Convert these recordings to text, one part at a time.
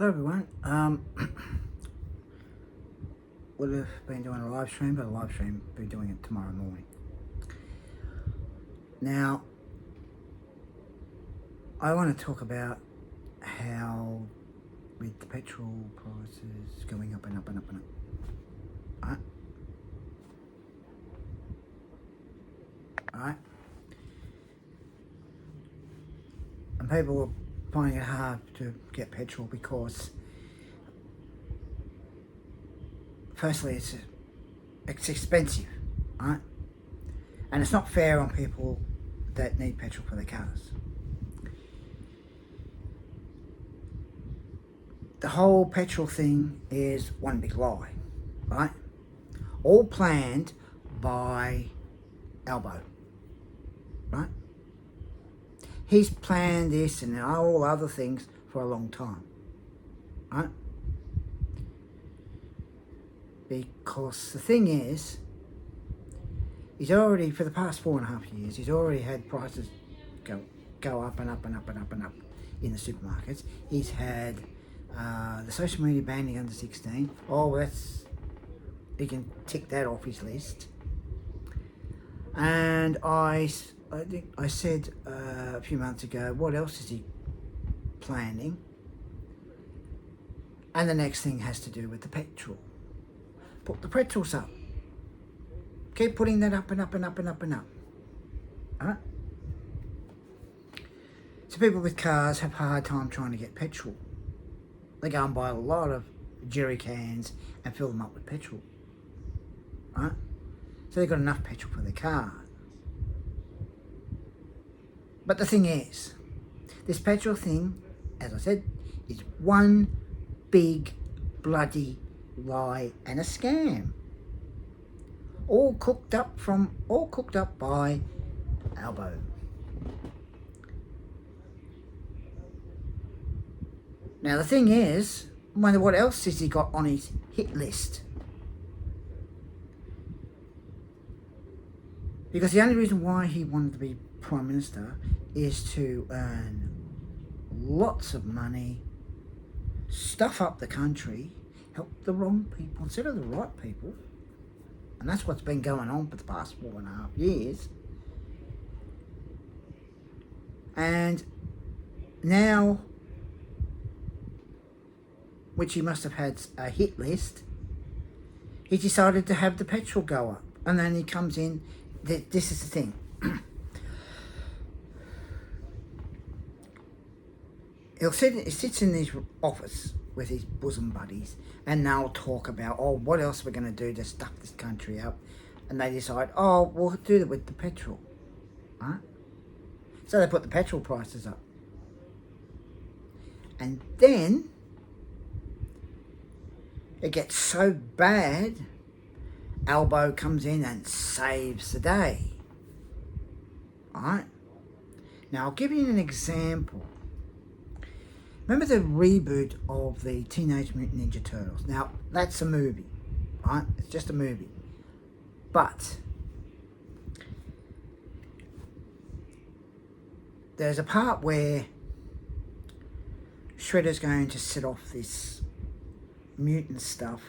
Hello everyone. Would have been doing a live stream, but be doing it tomorrow morning. Now, I want to talk about how with the petrol prices going up and up and up and up. Alright? And people are finding it hard to get petrol because firstly it's expensive, right? And it's not fair on people that need petrol for their cars. The whole petrol thing is one big lie, right? All planned by Albo, right? He's planned this and all other things for a long time, right? Because the thing is, he's already, for the past 4.5 years, he's already had prices go up and up and up and up and up in the supermarkets. He's had the social media banning under 16. Oh, he can tick that off his list. And I think I said a few months ago, what else is he planning? And the next thing has to do with the petrol. Put the petrols up. Keep putting that up and up and up and up and up. Alright? So people with cars have a hard time trying to get petrol. They go and buy a lot of jerry cans and fill them up with petrol. Right? So they've got enough petrol for their car. But the thing is, this petrol thing, as I said, is one big bloody lie and a scam. All cooked up by Albo. Now the thing is, I wonder what else has he got on his hit list? Because the only reason why he wanted to be Prime Minister is to earn lots of money, stuff up the country, help the wrong people instead of the right people. And that's what's been going on for the past 4.5 years. And now, which he must have had a hit list, he decided to have the petrol go up. And then he comes in, this is the thing. He sits in his office with his bosom buddies and they'll talk about, oh, what else we're going to do to stuff this country up. And they decide, oh, we'll do it with the petrol. Right? So they put the petrol prices up. And then it gets so bad, Albo comes in and saves the day. Alright? Now I'll give you an example. Remember the reboot of the Teenage Mutant Ninja Turtles? Now, that's a movie, right? It's just a movie. But there's a part where Shredder's going to set off this mutant stuff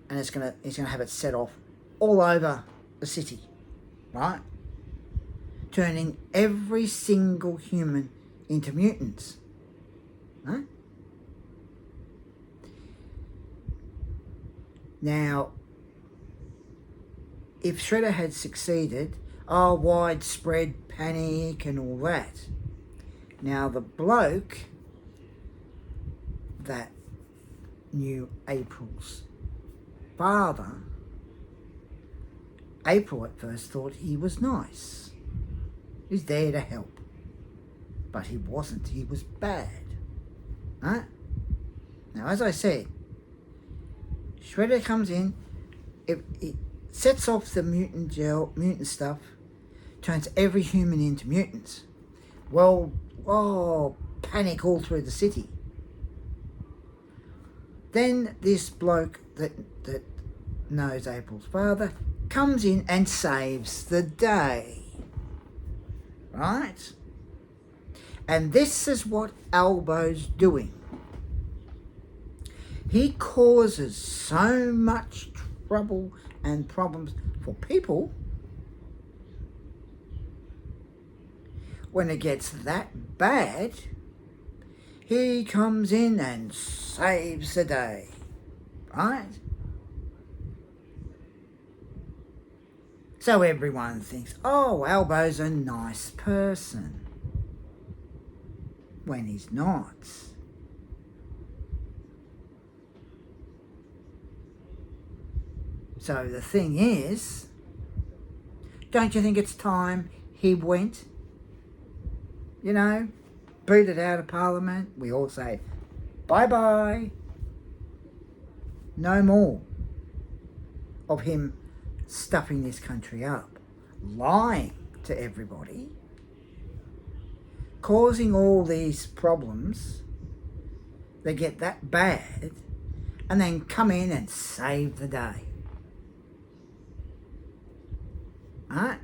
and he's gonna have it set off all over the city, right? Turning every single human into mutants. Right? Now, if Shredder had succeeded, widespread panic and all that. Now, the bloke that knew April's father, April at first thought he was nice. He's there to help. But he wasn't. He was bad. Right? Now, as I said, Shredder comes in, it sets off the mutant stuff, turns every human into mutants. Well, panic all through the city. Then this bloke that knows April's father comes in and saves the day. Right? And this is what Albo's doing. He causes so much trouble and problems for people. When it gets that bad, he comes in and saves the day, right? So everyone thinks, oh, Albo's a nice person, when he's not. So the thing is, don't you think it's time he went? You know, booted out of Parliament. We all say, bye-bye. No more of him stuffing this country up, lying to everybody, causing all these problems that get that bad, and then come in and save the day. Right?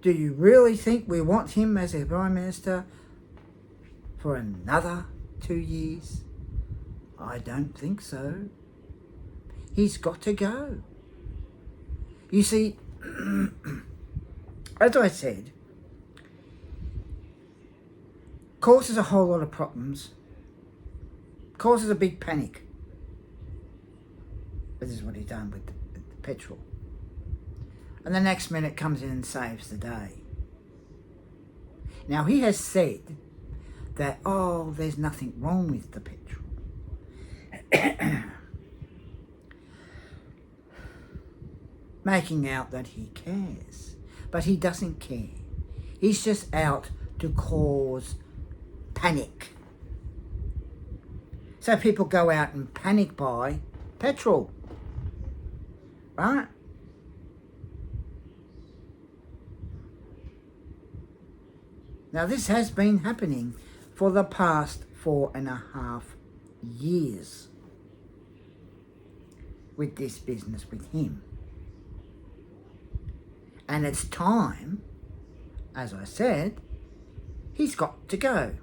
Do you really think we want him as a Prime Minister for another 2 years? I don't think so. He's got to go. You see, as I said, causes a whole lot of problems, causes a big panic. This is what he's done with the petrol. And the next minute comes in and saves the day. Now, he has said that, oh, there's nothing wrong with the petrol. Making out that he cares. But he doesn't care. He's just out to cause panic. So people go out and panic buy petrol. Right? Now, this has been happening for the past 4.5 years with this business with him. And it's time, as I said, he's got to go.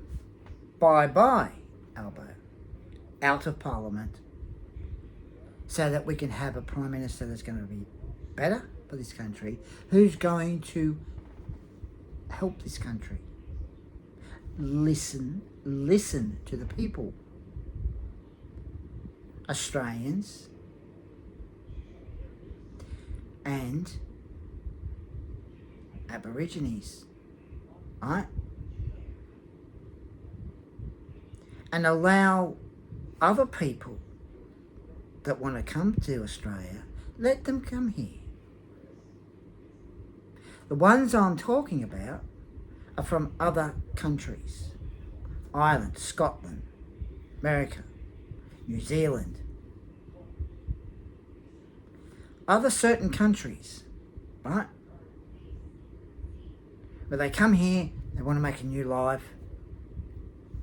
Bye-bye, Albo. Out of Parliament. So that we can have a Prime Minister that's going to be better for this country, who's going to help this country. Listen to the people. Australians and Aborigines, right? And allow other people that want to come to Australia, let them come here. The ones I'm talking about are from other countries. Ireland, Scotland, America, New Zealand. Other certain countries, right? Where they come here, they want to make a new life,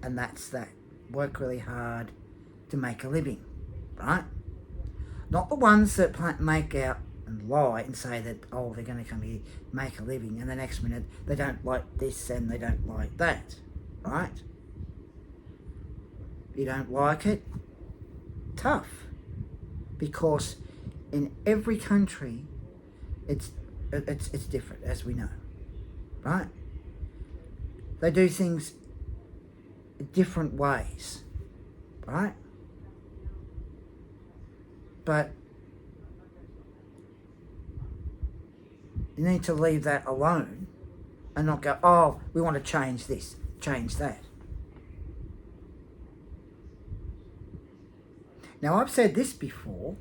and that's that. Work really hard to make a living, right? Not the ones that make out and lie and say that, oh, they're going to come here, make a living, and the next minute they don't like this and they don't like that, right? You don't like it? Tough. Because in every country, it's different, as we know, right? They do things different ways, right? But you need to leave that alone and not go, oh, we want to change this, change that. Now, I've said this before.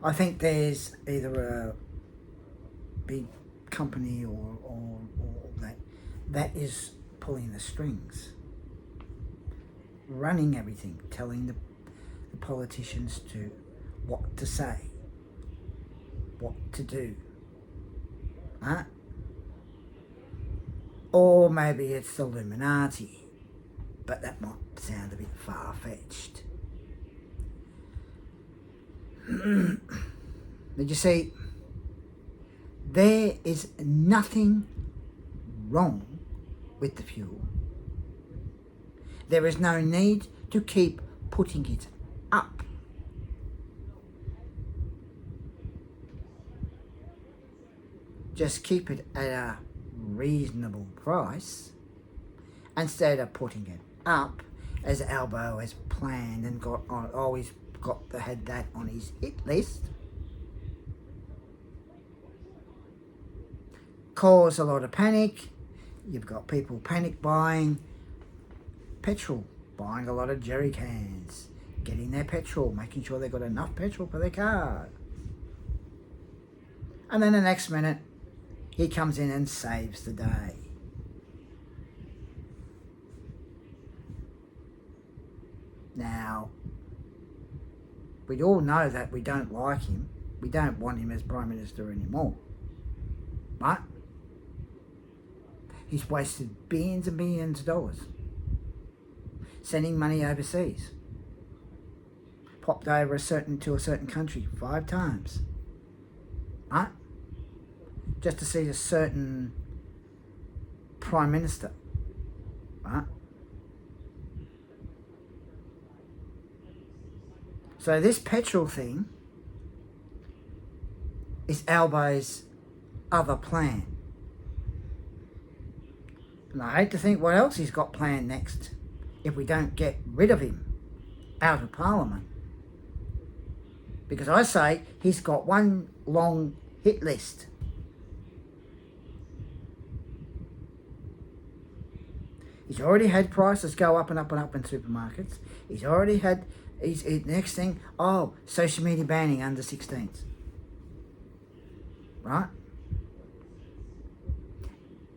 I think there's either a big company or that is pulling the strings, running everything, telling the politicians to what to say, what to do, huh? Or maybe it's the Illuminati, but that might sound a bit far-fetched. But you see, There is nothing wrong with the fuel. There is no need to keep putting it up. Just keep it at a reasonable price instead of putting it up as Albo has planned and had that on his hit list. Cause a lot of panic. You've got people panic buying petrol, buying a lot of jerry cans, getting their petrol, making sure they've got enough petrol for their car. And then the next minute, he comes in and saves the day. Now, we all know that we don't like him. We don't want him as Prime Minister anymore. Right? He's wasted billions and billions of dollars sending money overseas. Popped over to a certain country 5 times. Right? Just to see a certain Prime Minister. Right? So this petrol thing is Albo's other plan. And I hate to think what else he's got planned next if we don't get rid of him out of Parliament. Because I say he's got one long hit list. He's already had prices go up and up and up in supermarkets. He's already had, next thing, social media banning under 16s. Right?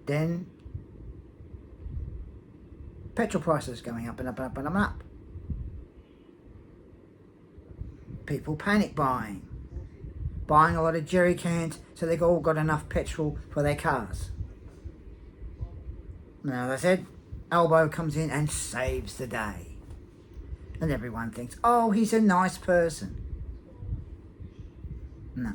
Then petrol prices going up and up and up and up and up. People panic buying a lot of jerry cans so they've all got enough petrol for their cars. Now, as I said, Albo comes in and saves the day. And everyone thinks, oh, he's a nice person. No.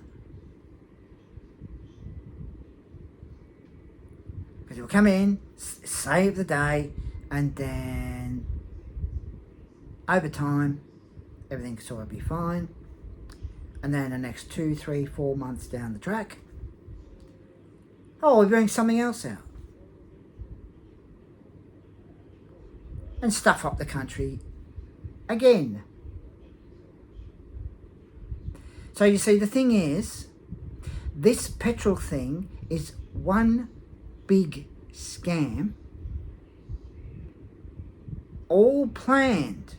Because he'll come in, save the day, and then over time, everything sort of be fine. And then the next 2, 3, 4 months down the track, we bring something else out. And stuff up the country again. So you see, the thing is, this petrol thing is one big scam, all planned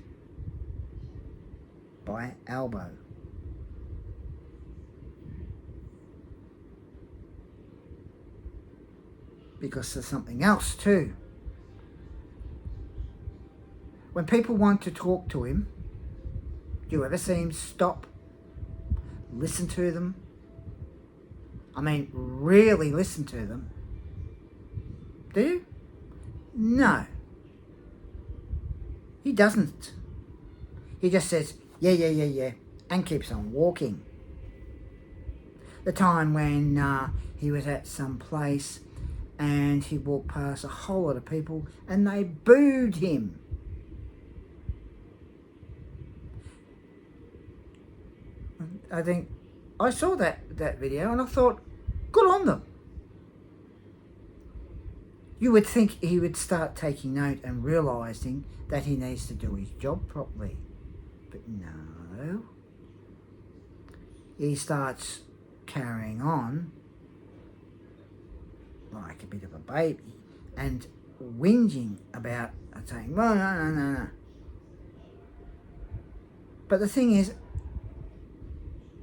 by Albo. Because there's something else too. When people want to talk to him, do you ever see him stop, listen to them? I mean, really listen to them? Do you? No. He doesn't. He just says, yeah, and keeps on walking. The time when he was at some place and he walked past a whole lot of people and they booed him. I think I saw that video and I thought, good on them. You would think he would start taking note and realising that he needs to do his job properly. But no. He starts carrying on like a bit of a baby and whinging about saying, no. But the thing is,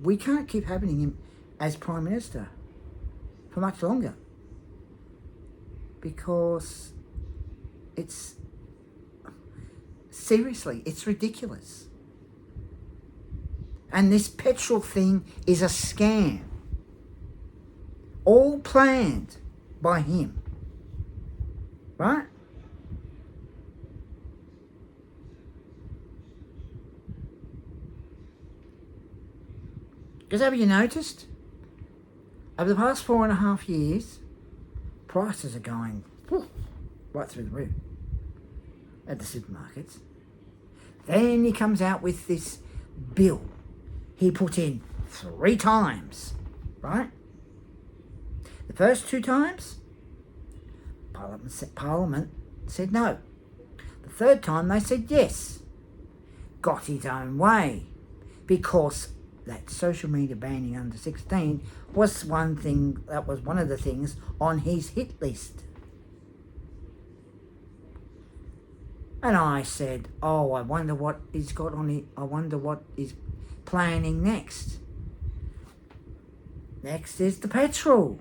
we can't keep having him as Prime Minister for much longer. Because it's ridiculous. And this petrol thing is a scam. All planned by him. Right? Because have you noticed? Over the past 4.5 years, prices are going right through the roof at the supermarkets. Then he comes out with this bill he put in 3 times, right? The first 2 times, Parliament said no. The third time they said yes. Got his own way, because that social media banning under 16 was one of the things on his hit list. And I said, oh, I wonder what he's got on it. I wonder what he's planning next. Next is the petrol.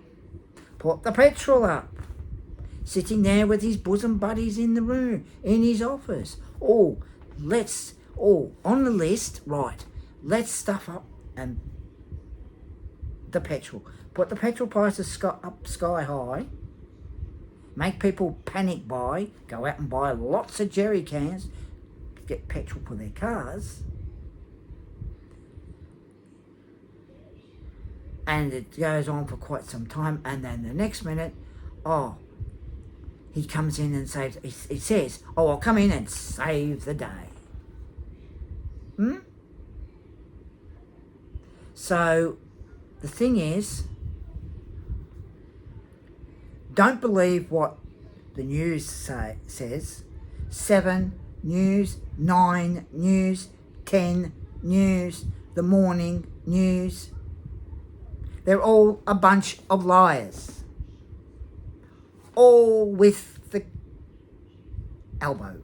Put the petrol up. Sitting there with his bosom buddies in the room, in his office. On the list, right, let's stuff up and the petrol. Put the petrol prices up sky high. Make people panic buy, go out and buy lots of jerry cans, get petrol for their cars. And it goes on for quite some time, and then the next minute, he comes in and saves, he says, I'll come in and save the day. So, the thing is, don't believe what the news says. 7 News, 9 News, 10 News, the morning news. They're all a bunch of liars. All with the elbow.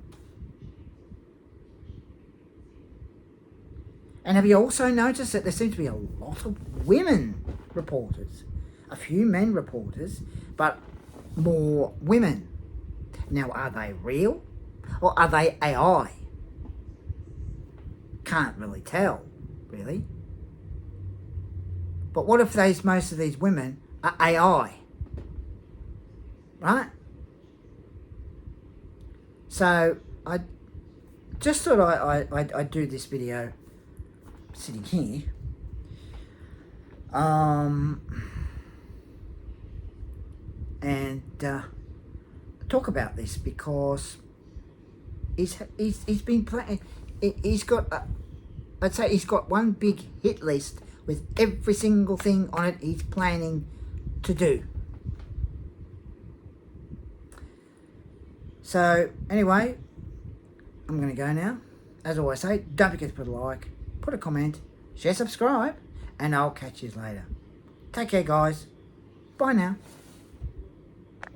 And have you also noticed that there seems to be a lot of women reporters? A few men reporters, but more women. Now, are they real or are they AI? Can't really tell, really. But what if most of these women are AI? Right? So, I just thought I'd do this video sitting here. And talk about this, because he's been playing. He's got I'd say he's got one big hit list with every single thing on it he's planning to do. So anyway, I'm going to go now. As always say, don't forget to put a like, put a comment, share, subscribe, and I'll catch you later. Take care, guys. Bye now.